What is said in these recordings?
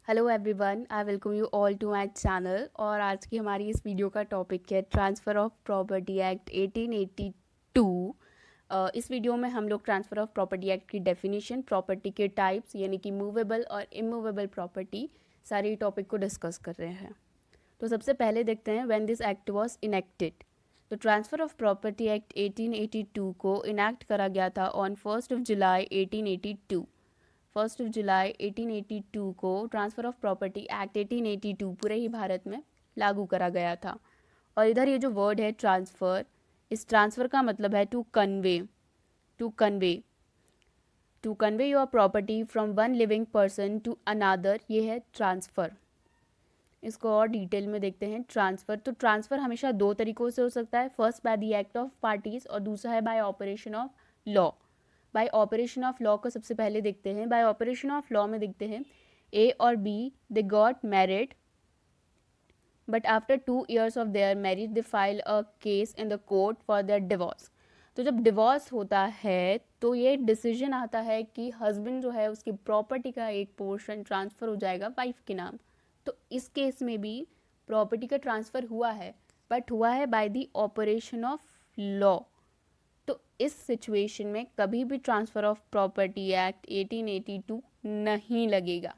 Hello everyone, I welcome you all to my channel. और आज की हमारी इस वीडियो का टॉपिक है ट्रांसफ़र ऑफ प्रॉपर्टी एक्ट 1882। इस वीडियो में हम लोग ट्रांसफ़र ऑफ प्रॉपर्टी एक्ट की डेफिनेशन, प्रॉपर्टी के टाइप्स यानी कि मूवेबल और इमूवेबल प्रॉपर्टी, सारी टॉपिक को डिस्कस कर रहे हैं। तो सबसे पहले देखते हैं when this act was enacted. तो ट्रांसफ़र ऑफ प्रॉपर्टी एक्ट 1882 को इनेक्ट करा गया था ऑन 1 जुलाई 1882। 1 जुलाई 1882 को ट्रांसफ़र ऑफ प्रॉपर्टी एक्ट 1882 पूरे ही भारत में लागू करा गया था। और इधर ये जो वर्ड है ट्रांसफ़र, इस ट्रांसफ़र का मतलब है to convey, to convey to convey your property from one living person to another, ये है ट्रांसफ़र। इसको और डिटेल में देखते हैं। ट्रांसफ़र, तो ट्रांसफ़र हमेशा दो तरीक़ों से हो सकता है, first by the act of parties और दूसरा है bye operation of law. Bye operation of law को सबसे पहले देखते हैं। बाय ऑपरेशन ऑफ लॉ में देखते हैं ए और B they got married, but after 2 years of their marriage they file a case in the court for their divorce. तो जब डिवोर्स होता है तो ये डिसीजन आता है कि हस्बैंड जो है उसकी प्रॉपर्टी का एक पोर्शन ट्रांसफ़र हो जाएगा वाइफ के नाम। तो इस केस में भी प्रॉपर्टी का ट्रांसफ़र हुआ है, बट हुआ है by the operation of law. तो इस सिचुएशन में कभी भी ट्रांसफ़र ऑफ प्रॉपर्टी एक्ट 1882 नहीं लगेगा।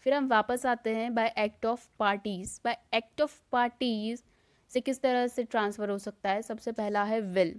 फिर हम वापस आते हैं bye act of parties. Bye act of parties से किस तरह से ट्रांसफ़र हो सकता है? सबसे पहला है विल।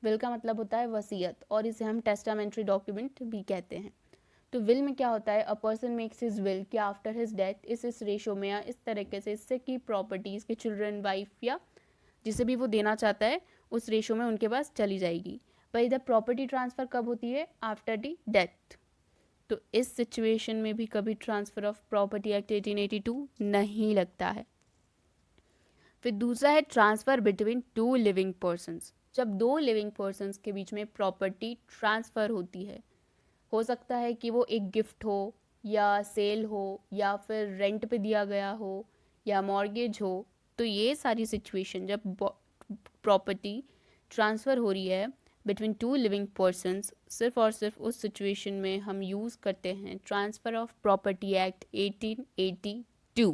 विल का मतलब होता है वसीयत, और इसे हम टेस्टामेंट्री डॉक्यूमेंट भी कहते हैं। तो विल में क्या होता है? A person makes his will कि आफ्टर हिज डेथ इस रेशो में या इस तरीके से इससे की प्रॉपर्टीज़ के चिल्ड्रन, वाइफ या जिसे भी वो देना चाहता है उस रेशो में उनके पास चली जाएगी। पर इधर प्रॉपर्टी ट्रांसफ़र कब होती है? After the death. तो इस सिचुएशन में भी कभी ट्रांसफ़र ऑफ प्रॉपर्टी एक्ट 1882 नहीं लगता है। फिर दूसरा है transfer between two living persons. जब दो लिविंग पर्सन्स के बीच में प्रॉपर्टी ट्रांसफ़र होती है, हो सकता है कि वो एक गिफ्ट हो या सेल हो या फिर रेंट पे दिया गया हो या मॉर्गेज हो। तो ये सारी सिचुएशन जब प्रॉपर्टी ट्रांसफ़र हो रही है बिटवीन टू लिविंग पर्सन्स, सिर्फ और सिर्फ उस सिचुएशन में हम यूज़ करते हैं ट्रांसफ़र ऑफ प्रॉपर्टी एक्ट 1882।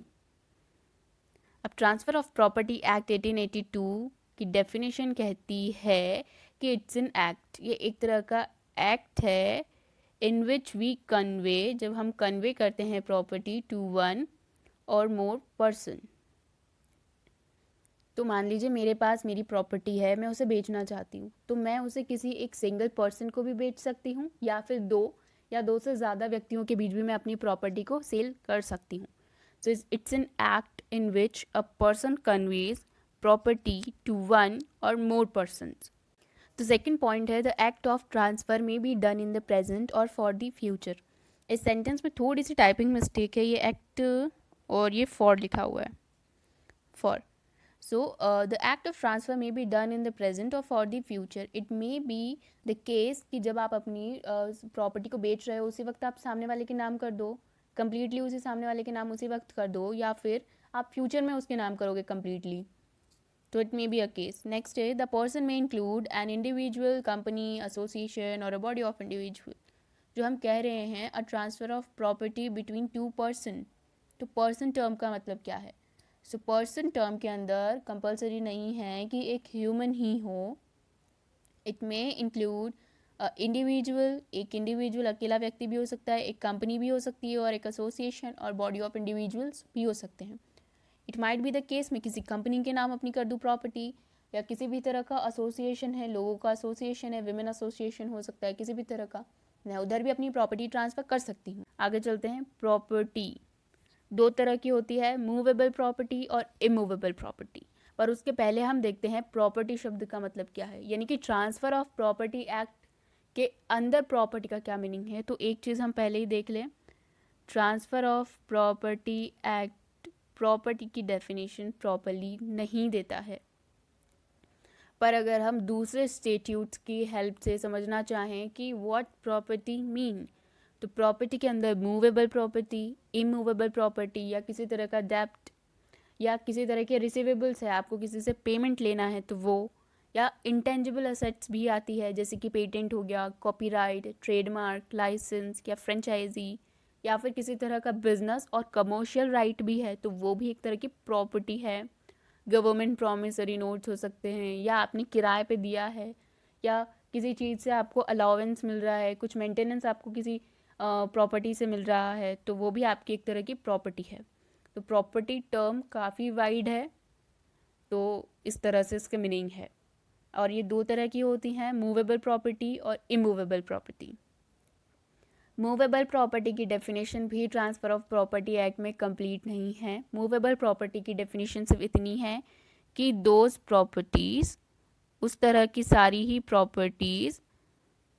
अब ट्रांसफ़र ऑफ प्रॉपर्टी एक्ट 1882 की डेफिनेशन कहती है कि इट्स एन एक्ट, ये एक तरह का एक्ट है इन विच वी कन्वे, जब हम कन्वे करते हैं property to one or more person. तो मान लीजिए मेरे पास मेरी प्रॉपर्टी है, मैं उसे बेचना चाहती हूँ, तो मैं उसे किसी एक सिंगल पर्सन को भी बेच सकती हूँ या फिर दो या दो से ज़्यादा व्यक्तियों के बीच भी मैं अपनी प्रॉपर्टी को सेल कर सकती हूँ। So it's an act in which a person conveys property to one or more persons. तो सेकेंड पॉइंट है the act of transfer may be done in the present or for the future. इस sentence में थोड़ी सी typing mistake है, ये act और ये for लिखा हुआ है, for. So, the act of transfer may be done in the present or for the future. It may be the case कि जब आप अपनी प्रॉपर्टी को बेच रहे हो उसी वक्त आप सामने वाले के नाम कर दो, कम्प्लीटली उसी सामने वाले के नाम उसी वक्त कर दो, या फिर आप फ्यूचर में उसके नाम करोगे कम्प्लीटली। तो it may be a case. Next है द पर्सन में include an individual, company, association और अ बॉडी ऑफ इंडिविजुअल। जो हम कह रहे हैं अ transfer of property between two person, तो पर्सन टर्म का मतलब क्या है? सो पर्सन टर्म के अंदर कंपलसरी नहीं है कि एक ह्यूमन ही हो। इट में इंक्लूड इंडिविजुअल, एक इंडिविजुअल अकेला व्यक्ति भी हो सकता है, एक कंपनी भी हो सकती है और एक एसोसिएशन और बॉडी ऑफ इंडिविजुअल्स भी हो सकते हैं। It might be the case में किसी कंपनी के नाम अपनी कर दूँ प्रॉपर्टी, या किसी भी तरह का एसोसिएशन है, लोगों का एसोसिएशन है, विमेन एसोसिएशन हो सकता है, किसी भी तरह का, मैं उधर भी अपनी प्रॉपर्टी ट्रांसफ़र कर सकती हूँ। आगे चलते हैं। प्रॉपर्टी दो तरह की होती है, मूवेबल प्रॉपर्टी और इमूवेबल प्रॉपर्टी। पर उसके पहले हम देखते हैं प्रॉपर्टी शब्द का मतलब क्या है, यानी कि ट्रांसफ़र ऑफ प्रॉपर्टी एक्ट के अंदर प्रॉपर्टी का क्या मीनिंग है। तो एक चीज़ हम पहले ही देख लें। Transfer of property act property की डेफिनेशन प्रॉपरली नहीं देता है, पर अगर हम दूसरे स्टेट्यूट्स की हेल्प से समझना चाहें कि व्हाट प्रॉपर्टी मीन, तो प्रॉपर्टी के अंदर मूवेबल प्रॉपर्टी, इमूवेबल प्रॉपर्टी, या किसी तरह का डेप्ट या किसी तरह के रिसीवेबल्स है, आपको किसी से पेमेंट लेना है तो वो, या इंटेंजिबल असेट्स भी आती है जैसे कि पेटेंट हो गया, कॉपीराइट, ट्रेडमार्क, लाइसेंस या फ्रेंचाइजी या फिर किसी तरह का बिजनेस और कमर्शियल राइट भी है तो वो भी एक तरह की प्रॉपर्टी है। गवर्नमेंट प्रॉमिसरी नोट्स हो सकते हैं, या आपने किराए पे दिया है, या किसी चीज़ से आपको अलाउंस मिल रहा है, कुछ मेंटेनेंस आपको किसी प्रॉपर्टी से मिल रहा है, तो वो भी आपकी एक तरह की प्रॉपर्टी है। तो प्रॉपर्टी टर्म काफ़ी वाइड है, तो इस तरह से इसके मीनिंग है। और ये दो तरह की होती हैं, मूवेबल प्रॉपर्टी और इमूवेबल प्रॉपर्टी। मूवेबल प्रॉपर्टी की डेफिनेशन भी ट्रांसफ़र ऑफ प्रॉपर्टी एक्ट में कंप्लीट नहीं है। मूवेबल प्रॉपर्टी की डेफिनेशन सिर्फ इतनी है कि दोज प्रॉपर्टीज़, उस तरह की सारी ही प्रॉपर्टीज़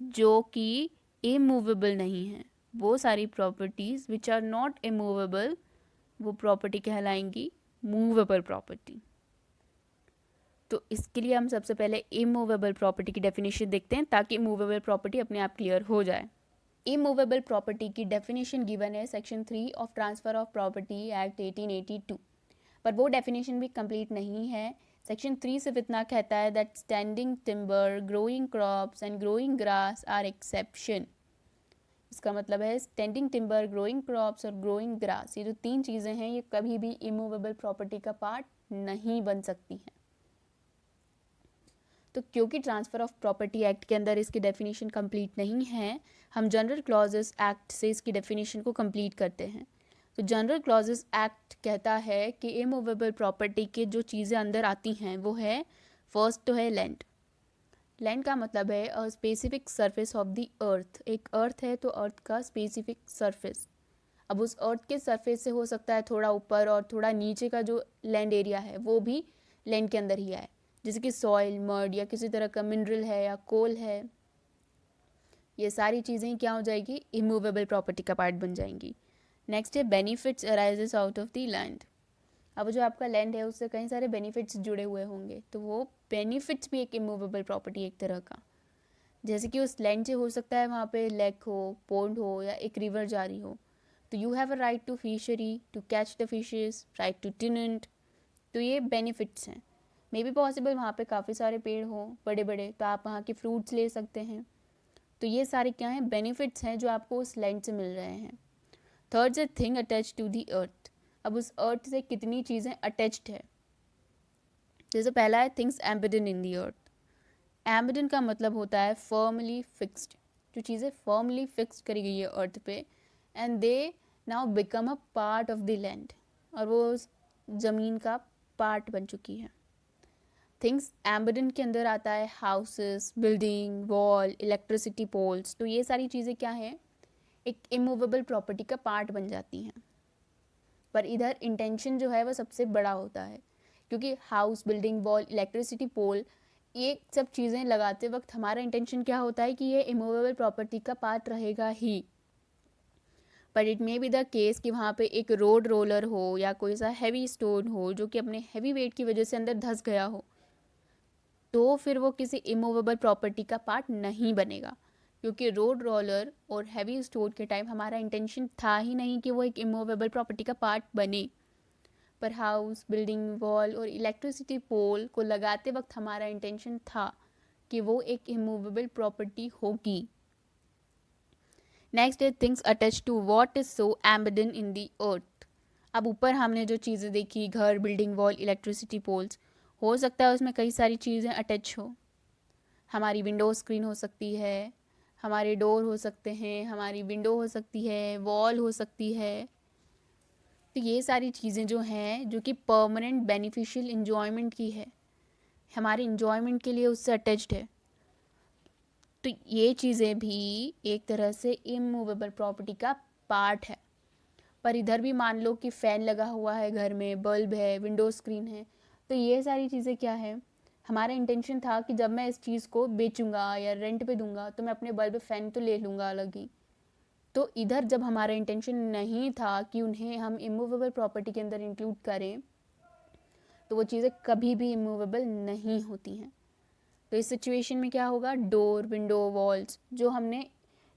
जो कि इमूवेबल नहीं हैं, वो सारी properties which are not immovable, वो प्रॉपर्टी कहलाएंगी मूवेबल प्रॉपर्टी। तो इसके लिए हम सबसे पहले इमूवेबल प्रॉपर्टी की डेफिनेशन देखते हैं ताकि मूवेबल प्रॉपर्टी अपने आप क्लियर हो जाए। इमूवेबल प्रॉपर्टी की डेफिनेशन गिवन है section 3 of transfer of property act 1882, पर वो डेफिनेशन भी कंप्लीट नहीं है। सेक्शन 3 सिर्फ इतना कहता है that standing timber, growing crops and growing grass are exception. इसका मतलब है स्टैंडिंग टिम्बर, ग्रोइंग क्रॉप्स और ग्रोइंग ग्रास, ये जो तीन चीज़ें हैं ये कभी भी इमूवेबल प्रॉपर्टी का पार्ट नहीं बन सकती हैं। तो क्योंकि ट्रांसफ़र ऑफ प्रॉपर्टी एक्ट के अंदर इसकी डेफिनेशन कंप्लीट नहीं है, हम जनरल क्लॉजेस एक्ट से इसकी डेफिनेशन को कंप्लीट करते हैं। तो जनरल क्लॉजेस एक्ट कहता है कि इमूवेबल प्रॉपर्टी के जो चीज़ें अंदर आती हैं वो है, फर्स्ट तो है लैंड। लैंड का मतलब है a specific surface of the earth. एक अर्थ है तो अर्थ का स्पेसिफिक सरफेस। अब उस अर्थ के सरफेस से हो सकता है थोड़ा ऊपर और थोड़ा नीचे का जो लैंड एरिया है वो भी लैंड के अंदर ही आए, जैसे कि सॉइल, मड या किसी तरह का मिनरल है या कोल है। ये सारी चीज़ें क्या हो जाएगी, इमूवेबल प्रॉपर्टी का पार्ट बन जाएंगी। नेक्स्ट है benefits arises out of the land. अब जो आपका लैंड है उससे कई सारे बेनिफिट्स जुड़े हुए होंगे, तो वो बेनिफिट्स भी एक इमूवेबल प्रॉपर्टी एक तरह का। जैसे कि उस लैंड से हो सकता है वहाँ पे लेक हो, पोंड हो या एक रिवर जारी हो, तो you have a right to fishery, to catch the fishes, right to tenant. तो ये बेनिफिट्स हैं। मे बी पॉसिबल वहाँ पे काफ़ी सारे पेड़ हों बड़े बड़े, तो आप वहाँ के फ्रूट्स ले सकते हैं। तो ये सारे क्या हैं, बेनिफिट्स हैं जो आपको उस लैंड से मिल रहे हैं। थर्ड है thing attach to the earth. अब उस अर्थ से कितनी चीज़ें अटैच्ड है। जैसे पहला है things embedded in the earth. Embedded का मतलब होता है फर्मली फिक्स्ड, जो चीज़ें फर्मली फिक्स्ड करी गई है अर्थ पे, and they now become a part of the land, और वो उस ज़मीन का पार्ट बन चुकी है। थिंग्स एम्बेडेड के अंदर आता है houses, building, wall, electricity poles. तो ये सारी चीज़ें क्या हैं, एक इमूवेबल प्रॉपर्टी का पार्ट बन जाती हैं। पर इधर इंटेंशन जो है वो सबसे बड़ा होता है, क्योंकि house, building, wall, electricity pole, ये सब चीज़ें लगाते वक्त हमारा इंटेंशन क्या होता है कि ये इमूवेबल प्रॉपर्टी का पार्ट रहेगा ही। पर it may be the case कि वहाँ पे एक रोड रोलर हो या कोई सा हैवी स्टोन हो जो कि अपने हैवी वेट की वजह से अंदर धंस गया हो, तो फिर वो किसी इमूवेबल प्रॉपर्टी का पार्ट नहीं बनेगा, क्योंकि रोड रोलर और हैवी स्टोन के टाइम हमारा इंटेंशन था ही नहीं कि वो एक इमूवेबल प्रॉपर्टी का पार्ट बने। पर हाउस, बिल्डिंग, वॉल और इलेक्ट्रिसिटी पोल को लगाते वक्त हमारा इंटेंशन था कि वो एक इमूवेबल प्रॉपर्टी होगी। नेक्स्ट है things attach to what is so embedded in the earth. अब ऊपर हमने जो चीज़ें देखी, घर, बिल्डिंग, वॉल, इलेक्ट्रिसिटी पोल्स, हो सकता है उसमें कई सारी चीज़ें अटैच हो। हमारी विंडो स्क्रीन हो सकती है, हमारे डोर हो सकते हैं, हमारी विंडो हो सकती है, वॉल हो सकती है। तो ये सारी चीज़ें जो हैं जो कि परमानेंट बेनिफिशियल इन्जॉयमेंट की है, हमारे इन्जॉयमेंट के लिए उससे अटैच्ड है, तो ये चीज़ें भी एक तरह से इमूवेबल प्रॉपर्टी का पार्ट है। पर इधर भी मान लो कि फ़ैन लगा हुआ है घर में, बल्ब है, विंडो स्क्रीन है, तो ये सारी चीज़ें क्या है, हमारा इंटेंशन था कि जब मैं इस चीज़ को बेचूंगा या रेंट पे दूंगा तो मैं अपने बल्ब, फ़ैन तो ले लूँगा अलग ही। तो इधर जब हमारा इंटेंशन नहीं था कि उन्हें हम इमूवेबल प्रॉपर्टी के अंदर इंक्लूड करें, तो वो चीज़ें कभी भी इमूवेबल नहीं होती हैं। तो इस सिचुएशन में क्या होगा, डोर, विंडो, वॉल्स जो हमने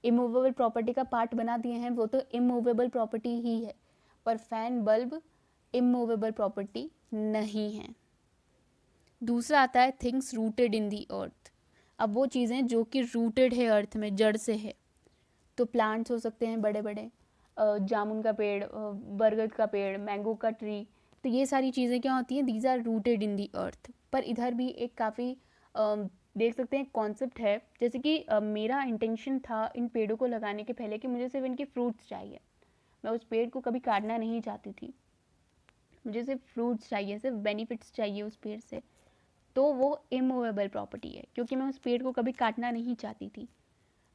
इमूवेबल प्रॉपर्टी का पार्ट बना दिए हैं वो तो इमूवेबल प्रॉपर्टी ही है, पर फैन, बल्ब इमूवेबल प्रॉपर्टी नहीं है। दूसरा आता है things rooted in the earth. अब वो चीज़ें जो कि रूटेड है अर्थ में, जड़ से है, तो प्लांट्स हो सकते हैं बड़े बड़े, जामुन का पेड़, बरगद का पेड़, मैंगो का ट्री, तो ये सारी चीज़ें क्या होती हैं, these are rooted in the अर्थ। पर इधर भी एक काफ़ी देख सकते हैं कॉन्सेप्ट है, जैसे कि मेरा इंटेंशन था इन पेड़ों को लगाने के पहले कि मुझे सिर्फ इनके फ्रूट्स चाहिए, मैं उस पेड़ को कभी काटना नहीं चाहती थी, मुझे सिर्फ फ्रूट्स चाहिए, सिर्फ बेनिफिट्स चाहिए उस पेड़ से, तो वो इमूवेबल प्रॉपर्टी है क्योंकि मैं उस पेड़ को कभी काटना नहीं चाहती थी।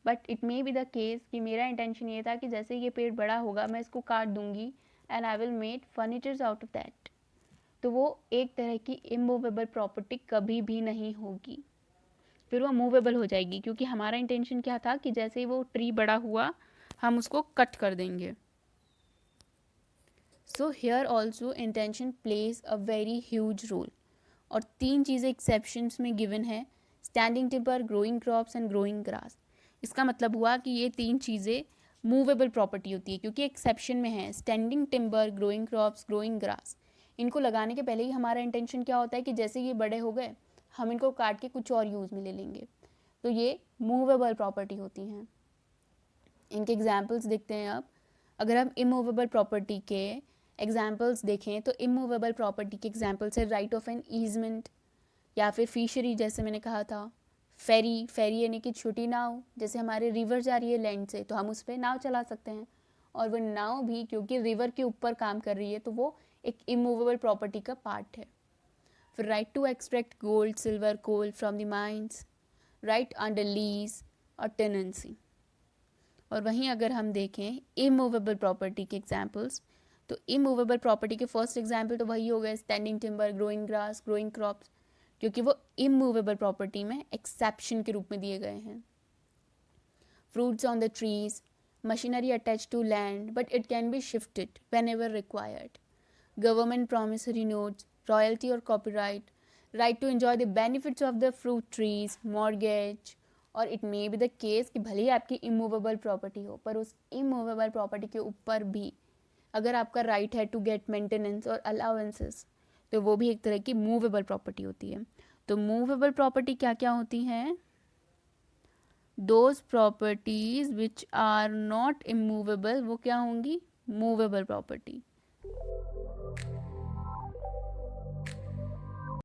But it may be the case कि मेरा इंटेंशन ये था कि जैसे ये पेड़ बड़ा होगा मैं इसको काट दूंगी and I will made furnitures out of that, तो वो एक तरह की इमूवेबल प्रॉपर्टी कभी भी नहीं होगी, फिर वो मूवेबल हो जाएगी क्योंकि हमारा इंटेंशन क्या था कि जैसे ही वो ट्री बड़ा हुआ हम उसको कट कर देंगे। So here also intention plays a very huge role, और 3 चीज़ें एक्सेप्शंस में गिवन है, standing timber, growing crops and growing grass. इसका मतलब हुआ कि ये 3 चीज़ें मूवेबल प्रॉपर्टी होती है क्योंकि एक्सेप्शन में है standing timber, growing crops, growing grass. इनको लगाने के पहले ही हमारा इंटेंशन क्या होता है कि जैसे ये बड़े हो गए हम इनको काट के कुछ और यूज़ में ले लेंगे, तो ये मूवेबल प्रॉपर्टी होती हैं। इनके एग्जाम्पल्स देखते हैं अब। अगर हम इमूवेबल प्रॉपर्टी के एग्जाम्पल्स देखें तो इमूवेबल प्रॉपर्टी के एग्जाम्पल्स है राइट ऑफ एन ईजमेंट, या फिर फिशरी जैसे मैंने कहा था, फेरी, फेरी यानी कि छोटी नाव, जैसे हमारे रिवर जा रही है लैंड से तो हम उस पर नाव चला सकते हैं, और वो नाव भी क्योंकि रिवर के ऊपर काम कर रही है तो वो एक इमूवेबल प्रॉपर्टी का पार्ट है। फिर right to extract gold, silver, coal from the mines, right under lease और टेनेंसी। और वहीं अगर हम देखें इमूवेबल प्रॉपर्टी के एग्जाम्पल्स, तो इमूवेबल प्रॉपर्टी के फर्स्ट एग्जाम्पल तो वही हो गए standing timber, growing grass, growing crops, क्योंकि वो इमूवेबल प्रॉपर्टी में एक्सेप्शन के रूप में दिए गए हैं। Fruits on the trees, machinery attach to land but it can be shifted whenever required, government promissory notes, royalty और copyright, right to enjoy the benefits of the fruit trees, mortgage. और it may be the case कि भले ही आपकी immovable property हो पर उस immovable property के ऊपर भी अगर आपका राइट है टू गेट मेंटेनेंस और अलाउंसेस, तो वो भी एक तरह की मूवेबल प्रॉपर्टी होती है। तो मूवेबल प्रॉपर्टी क्या क्या होती हैं? Those properties which are not immovable वो क्या होंगी? Movable property.